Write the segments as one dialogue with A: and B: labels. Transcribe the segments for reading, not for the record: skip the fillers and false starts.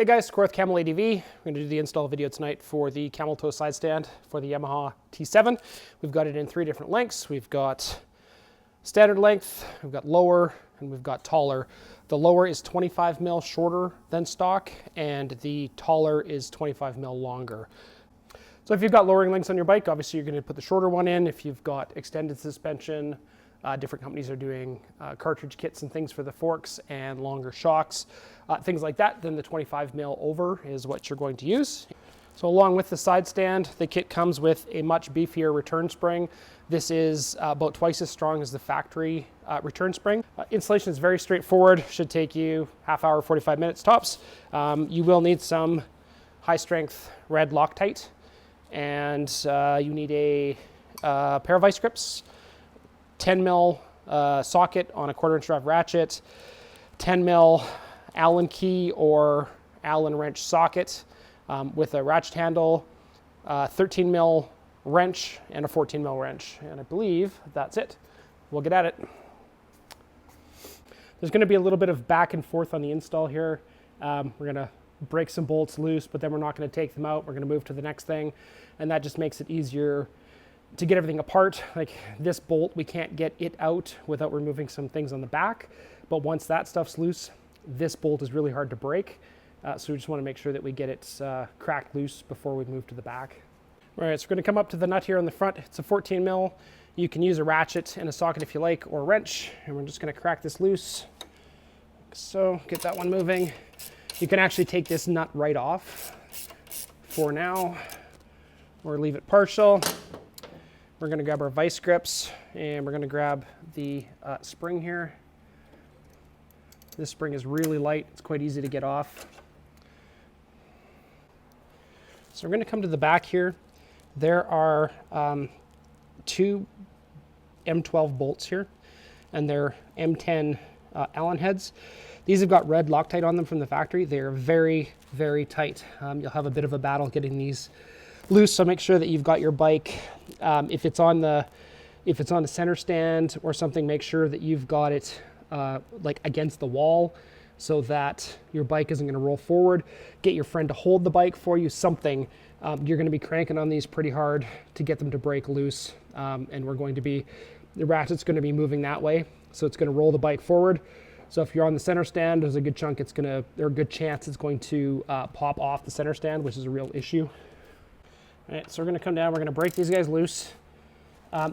A: Hey guys, Corth Camel ADV. We're going to do the install video tonight for the camel toe side stand for the Yamaha T7. We've got it in 3 different lengths. We've got standard length, we've got lower, and we've got taller. The lower is 25 mil shorter than stock, and the taller is 25 mil longer. So if you've got lowering links on your bike, obviously you're going to put the shorter one in. If you've got extended suspension, different companies are doing cartridge kits and things for the forks and longer shocks, things like that, then the 25 mil over is what you're going to use. So along with the side stand, the kit comes with a much beefier return spring. This is about twice as strong as the factory return spring. Installation is very straightforward, should take you half hour, 45 minutes tops. You will need some high strength red Loctite, and you need a pair of vice grips, 10 mil socket on a 1/4 inch drive ratchet, 10 mil Allen key or Allen wrench socket with a ratchet handle, 13 mil wrench, and a 14 mil wrench. And I believe that's it. We'll get at it. There's going to be a little bit of back and forth on the install here. We're going to break some bolts loose, but then we're not going to take them out. We're going to move to the next thing, and that just makes it easier to get everything apart. Like this bolt, we can't get it out without removing some things on the back, but once that stuff's loose, this bolt is really hard to break. So we just want to make sure that we get it cracked loose before we move to the back. All right, so we're going to come up to the nut here on the front. It's a 14 mil. You can use a ratchet and a socket if you like, or a wrench, and we're just going to crack this loose. So get that one moving. You can actually take this nut right off for now, or leave it partial. We're going to grab our vice grips, and we're going to grab the spring here. This spring is really light. It's quite easy to get off. So we're going to come to the back here. There are 2 M12 bolts here, and they're M10 Allen heads. These have got red Loctite on them from the factory. They're very, very tight. You'll have a bit of a battle getting these loose, so make sure that you've got your bike, if it's on the center stand or something, make sure that you've got it like against the wall so that your bike isn't going to roll forward. Get your friend to hold the bike for you, something. You're going to be cranking on these pretty hard to get them to break loose, and the ratchet's going to be moving that way, so it's going to roll the bike forward. So if you're on the center stand, there's a good chance it's going to pop off the center stand, which is a real issue. All right, so we're going to come down. We're going to break these guys loose.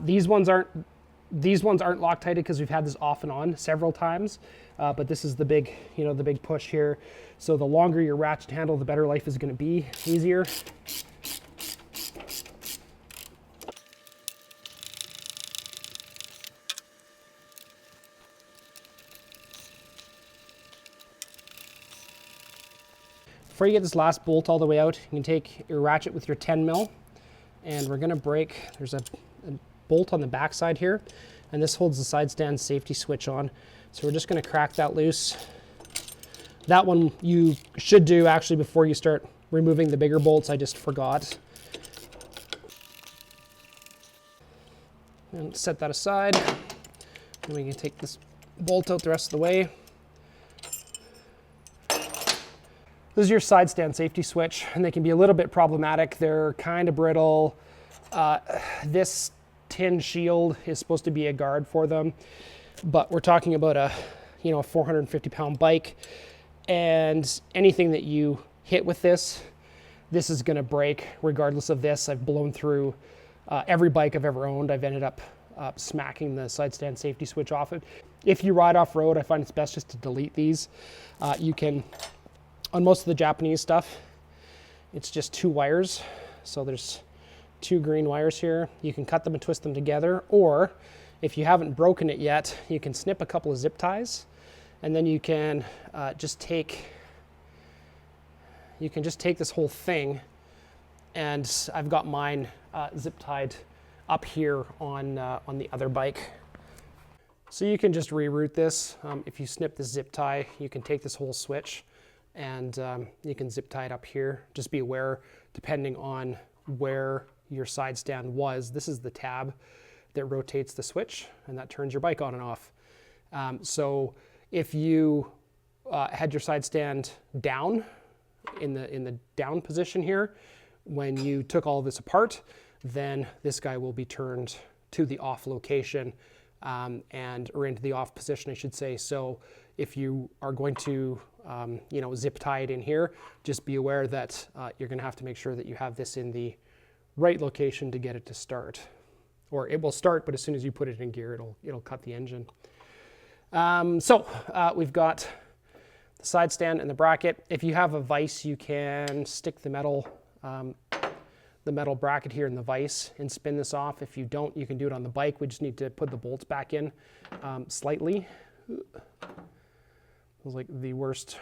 A: These ones aren't Loctited because we've had this off and on several times, but this is the big push here. So the longer your ratchet handle, the better life is going to be, easier. Before you get this last bolt all the way out, you can take your ratchet with your 10 mil, and we're going to break. There's a bolt on the back side here, and this holds the side stand safety switch on. So we're just going to crack that loose. That one you should do actually before you start removing the bigger bolts. I just forgot. And set that aside. And we can take this bolt out the rest of the way. This is your side stand safety switch, and they can be a little bit problematic. They're kind of brittle. This tin shield is supposed to be a guard for them, but we're talking about a 450-pound bike, and anything that you hit with this is going to break regardless of this. I've blown through every bike I've ever owned. I've ended up smacking the side stand safety switch off it. If you ride off-road, I find it's best just to delete these. You can, on most of the Japanese stuff, it's just 2 wires. So there's 2 green wires here. You can cut them and twist them together, or if you haven't broken it yet, you can snip a couple of zip ties, and then you can just take this whole thing, and I've got mine zip tied up here on the other bike. So you can just reroute this. If you snip this zip tie, you can take this whole switch, and you can zip tie it up here. Just be aware, depending on where your side stand was, this is the tab that rotates the switch, and that turns your bike on and off. So if you had your side stand down in the down position here. When you took all of this apart, then this guy will be turned to the off location, or into the off position, I should say. So if you are going to zip tie it in here, just be aware that you're going to have to make sure that you have this in the right location to get it to start. Or it will start, but as soon as you put it in gear, it'll cut the engine. We've got the side stand and the bracket. If you have a vise, you can stick the metal bracket here in the vise and spin this off. If you don't, you can do it on the bike. We just need to put the bolts back in slightly. It was like the worst.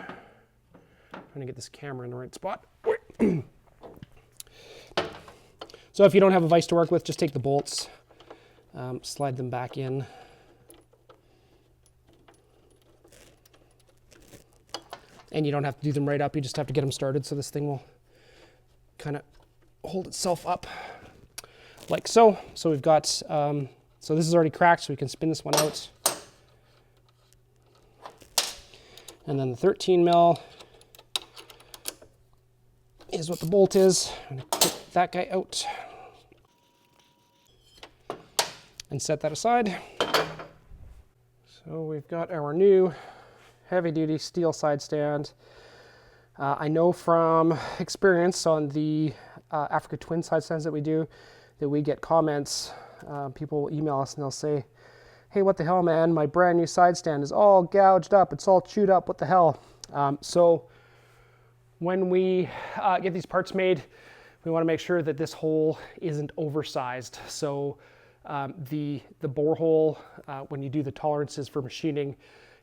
A: Trying to get this camera in the right spot. So if you don't have a vise to work with, just take the bolts, slide them back in. And you don't have to do them right up, you just have to get them started so this thing will kind of hold itself up like so. So we've got, so this is already cracked, so we can spin this one out. And then the 13 mil is what the bolt is. I'm going to take that guy out and set that aside. So we've got our new heavy-duty steel side stand. I know from experience on the Africa Twin side stands that we do, that we get comments. People will email us and they'll say, hey, what the hell, man? My brand new side stand is all gouged up. It's all chewed up. What the hell? So when we get these parts made, we want to make sure that this hole isn't oversized. So the bore hole, when you do the tolerances for machining,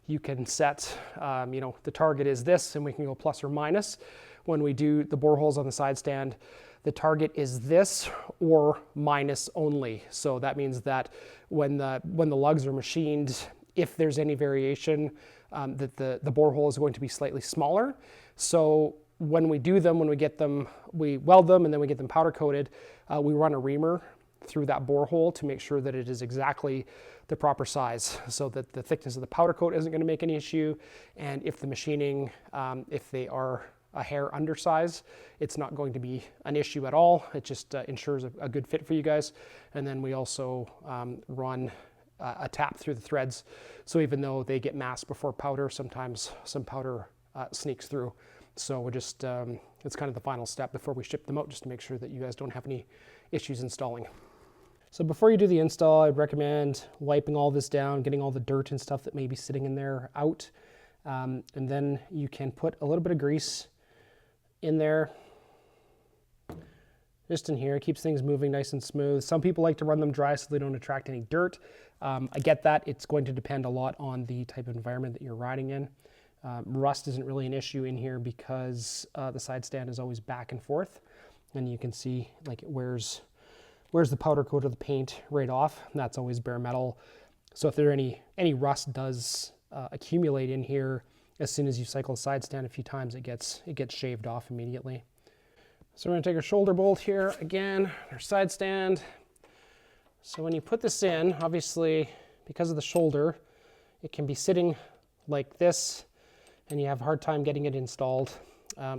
A: you can set, the target is this, and we can go plus or minus. When we do the bore holes on the side stand, the target is this or minus only. So that means that when the lugs are machined, if there's any variation, that the bore hole is going to be slightly smaller. So when we do them, when we get them, we weld them and then we get them powder coated, we run a reamer through that bore hole to make sure that it is exactly the proper size, so that the thickness of the powder coat isn't going to make any issue. And if the machining, if they are a hair undersize, it's not going to be an issue at all. It just ensures a good fit for you guys. And then we also run a tap through the threads. So even though they get masked before powder, sometimes some powder sneaks through. So we're just, it's kind of the final step before we ship them out, just to make sure that you guys don't have any issues installing. So before you do the install, I'd recommend wiping all this down, getting all the dirt and stuff that may be sitting in there out. And then you can put a little bit of grease in there, just in here. It keeps things moving nice and smooth. Some people like to run them dry so they don't attract any dirt. I get that. It's going to depend a lot on the type of environment that you're riding in. Rust isn't really an issue in here because the side stand is always back and forth. And you can see like it wears the powder coat of the paint right off, and that's always bare metal. So if there any rust does accumulate in here, as soon as you cycle the side stand a few times, it gets shaved off immediately. So we're going to take our shoulder bolt here again, our side stand. So when you put this in, obviously because of the shoulder, it can be sitting like this, and you have a hard time getting it installed.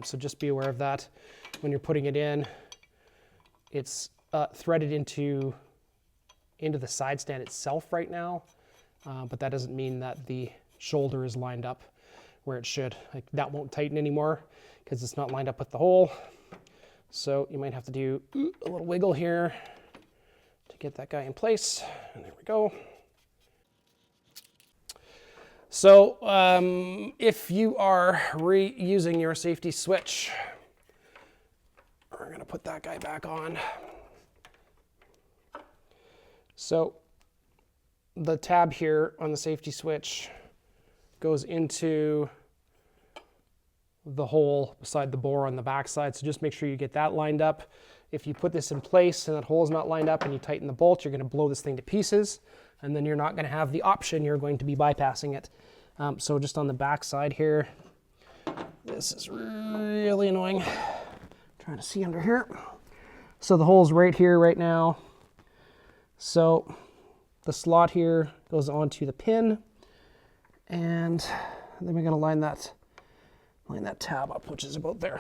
A: So just be aware of that when you're putting it in. It's threaded into the side stand itself right now, but that doesn't mean that the shoulder is lined up where it should. Like, that won't tighten anymore because it's not lined up with the hole. So you might have to do a little wiggle here to get that guy in place. And there we go. So if you are reusing your safety switch, we're going to put that guy back on. So the tab here on the safety switch goes into the hole beside the bore on the back side. So just make sure you get that lined up. If you put this in place and that hole is not lined up and you tighten the bolt, you're going to blow this thing to pieces, and then you're not going to have the option. You're going to be bypassing it. So just on the back side here, this is really annoying. Trying to see under here. So the hole's right here right now. So the slot here goes onto the pin, and then we're going to line that tab up, which is about there.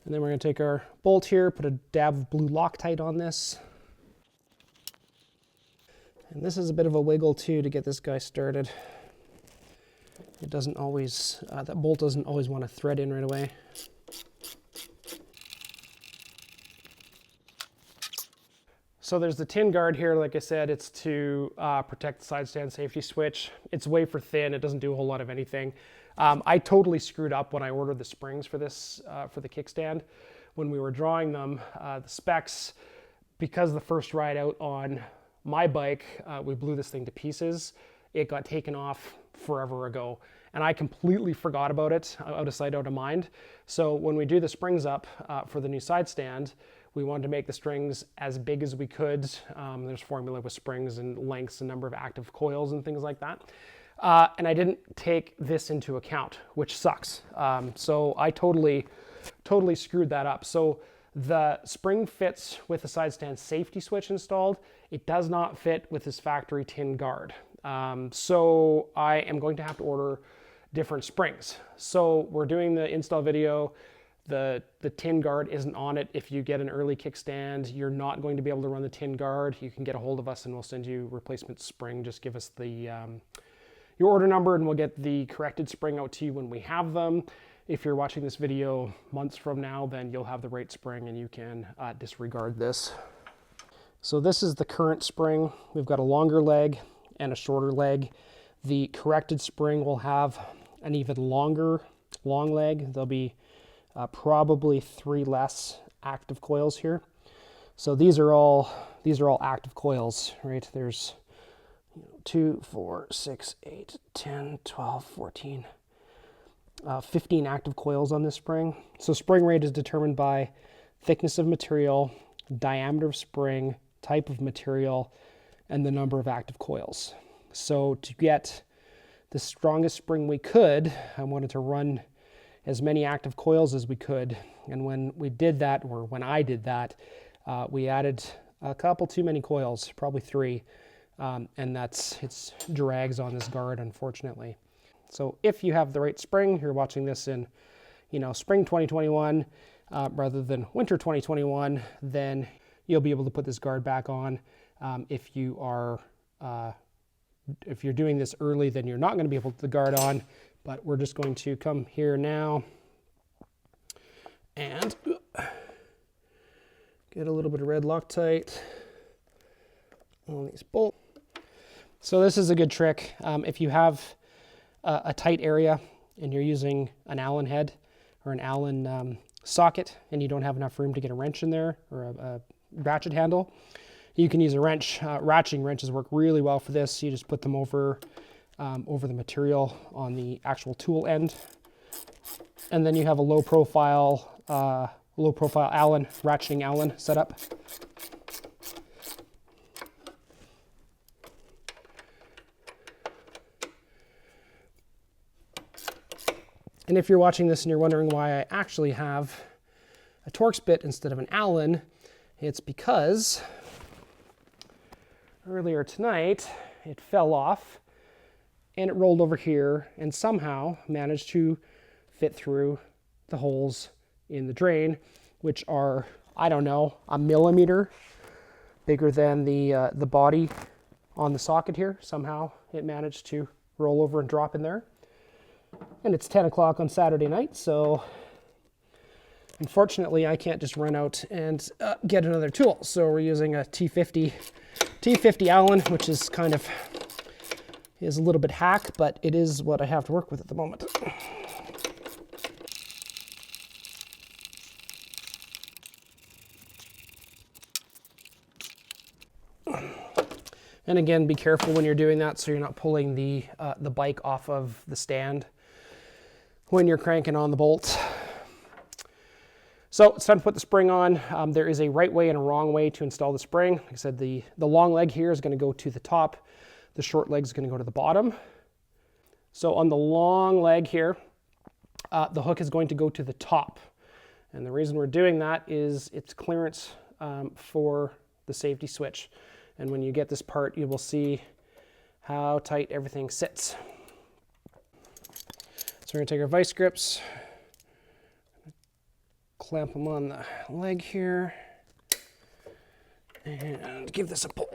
A: And then we're going to take our bolt here, put a dab of blue Loctite on this. And this is a bit of a wiggle too to get this guy started. It doesn't always, that bolt doesn't always want to thread in right away. So there's the tin guard here. Like I said, it's to protect the side stand safety switch. It's wafer thin. It doesn't do a whole lot of anything. I totally screwed up when I ordered the springs for this, for the kickstand. When we were drawing them, the specs, because the first ride out on my bike, we blew this thing to pieces. It got taken off forever ago. And I completely forgot about it, out of sight, out of mind. So when we do the springs up for the new side stand, we wanted to make the strings as big as we could. There's formula with springs and lengths and number of active coils and things like that. And I didn't take this into account, which sucks. So I totally screwed that up. So the spring fits with the side stand safety switch installed. It does not fit with this factory tin guard. So I am going to have to order different springs. So we're doing the install video. The tin guard isn't on it. If you get an early kickstand, you're not going to be able to run the tin guard. You can get a hold of us and we'll send you replacement spring. Just give us the your order number and we'll get the corrected spring out to you when we have them. If you're watching this video months from now, then you'll have the right spring and you can disregard this. So this is the current spring. We've got a longer leg and a shorter leg. The corrected spring will have an even longer long leg. There'll be probably 3 less active coils here. So these are all active coils, right? There's 2, 4, 6, 8, 10, 12, 14, 15 active coils on this spring. So spring rate is determined by thickness of material, diameter of spring, type of material, and the number of active coils. So to get the strongest spring we could, I wanted to run as many active coils as we could. And when we did that, or when I did that, we added a couple too many coils, probably 3. And it drags on this guard, unfortunately. So if you have the right spring, you're watching this in, spring 2021 rather than winter 2021, then you'll be able to put this guard back on. If you're doing this early, then you're not going to be able to put the guard on. But we're just going to come here now and get a little bit of red Loctite on these bolts. So this is a good trick. If you have a tight area and you're using an Allen head or an Allen socket and you don't have enough room to get a wrench in there or a ratchet handle, you can use a wrench. Ratcheting wrenches work really well for this. You just put them over the material on the actual tool end. And then you have a low profile Allen, ratcheting Allen setup. And if you're watching this and you're wondering why I actually have a Torx bit instead of an Allen, it's because earlier tonight it fell off and it rolled over here and somehow managed to fit through the holes in the drain, which are, I don't know, a millimeter bigger than the body on the socket here. Somehow it managed to roll over and drop in there. And it's 10 o'clock on Saturday night, so unfortunately I can't just run out and get another tool. So we're using a T50 Allen, which is is a little bit hack, but it is what I have to work with at the moment. And again, be careful when you're doing that so you're not pulling the bike off of the stand when you're cranking on the bolt. So it's time to put the spring on. There is a right way and a wrong way to install the spring. Like I said, the long leg here is going to go to the top. The short leg is going to go to the bottom. So on the long leg here, the hook is going to go to the top. And the reason we're doing that is it's clearance for the safety switch. And when you get this part, you will see how tight everything sits. So we're going to take our vice grips, clamp them on the leg here and give this a pull.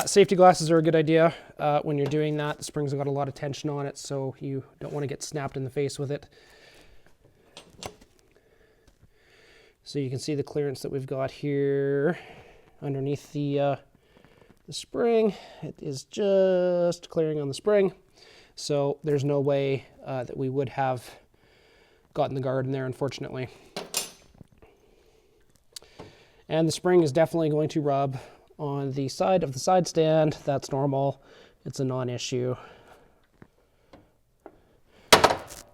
A: Safety glasses are a good idea when you're doing that. The spring's got a lot of tension on it, so you don't want to get snapped in the face with it. So you can see the clearance that we've got here underneath the spring. It is just clearing on the spring. So there's no way that we would have gotten the guard in there, unfortunately. And the spring is definitely going to rub on the side of the side stand. That's normal. It's a non-issue.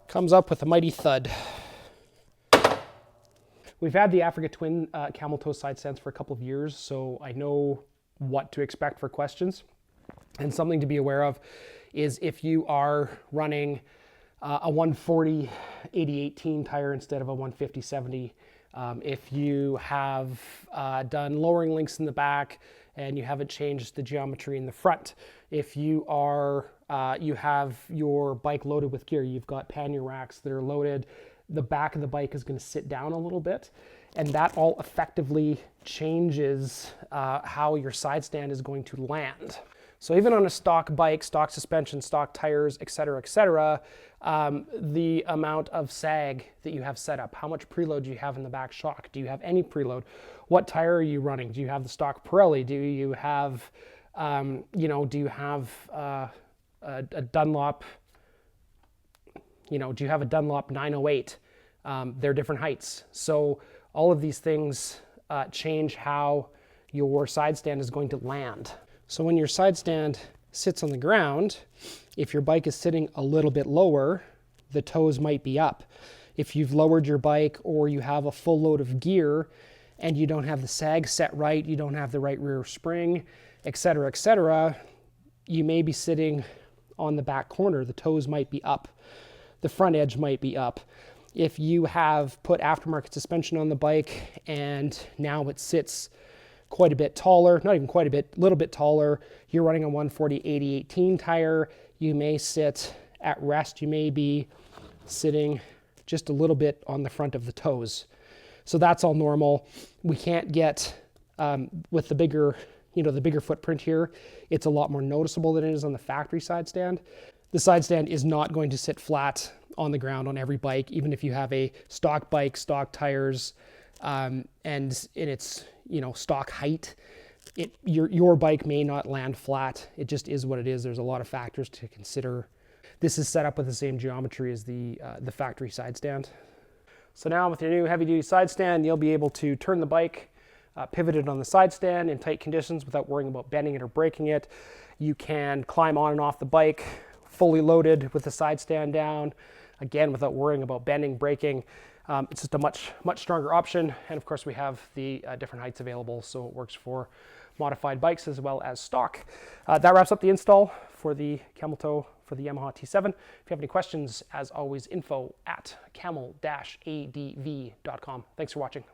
A: Comes up with a mighty thud. We've had the Africa Twin camel toe side stands for a couple of years, so I know what to expect for questions. And something to be aware of is if you are running a 140 80/18 tire instead of a 150 70, if you have done lowering links in the back and you haven't changed the geometry in the front, if you are you have your bike loaded with gear, you've got pannier racks that are loaded, the back of the bike is going to sit down a little bit, and that all effectively changes how your side stand is going to land. So even on a stock bike, stock suspension, stock tires, etc., the amount of sag that you have set up, how much preload do you have in the back shock? Do you have any preload? What tire are you running? Do you have the stock Pirelli? Do you have, do you have a Dunlop? Do you have a Dunlop 908? They're different heights. So all of these things change how your side stand is going to land. So when your side stand sits on the ground, if your bike is sitting a little bit lower, the toes might be up. If you've lowered your bike or you have a full load of gear and you don't have the sag set right, you don't have the right rear spring, etc., you may be sitting on the back corner. The toes might be up. The front edge might be up. If you have put aftermarket suspension on the bike and now it sits quite a bit taller, not even quite a bit, a little bit taller, you're running a 140 80/18 tire, you may sit at rest, you may be sitting just a little bit on the front of the toes. So that's all normal. We can't get, with the bigger, the bigger footprint here, it's a lot more noticeable than it is on the factory side stand. The side stand is not going to sit flat on the ground on every bike, even if you have a stock bike, stock tires, and in its stock height, your bike may not land flat. It just is what it is. There's a lot of factors to consider. This is set up with the same geometry as the factory side stand. So now with your new heavy duty side stand, you'll be able to turn the bike pivoted on the side stand in tight conditions without worrying about bending it or breaking it. You can climb on and off the bike fully loaded with the side stand down, again without worrying about bending, breaking. It's just a much stronger option, and of course we have the different heights available, so it works for modified bikes as well as stock. That wraps up the install for the camel toe for the Yamaha T7. If you have any questions, as always, info@camel-adv.com. Thanks for watching.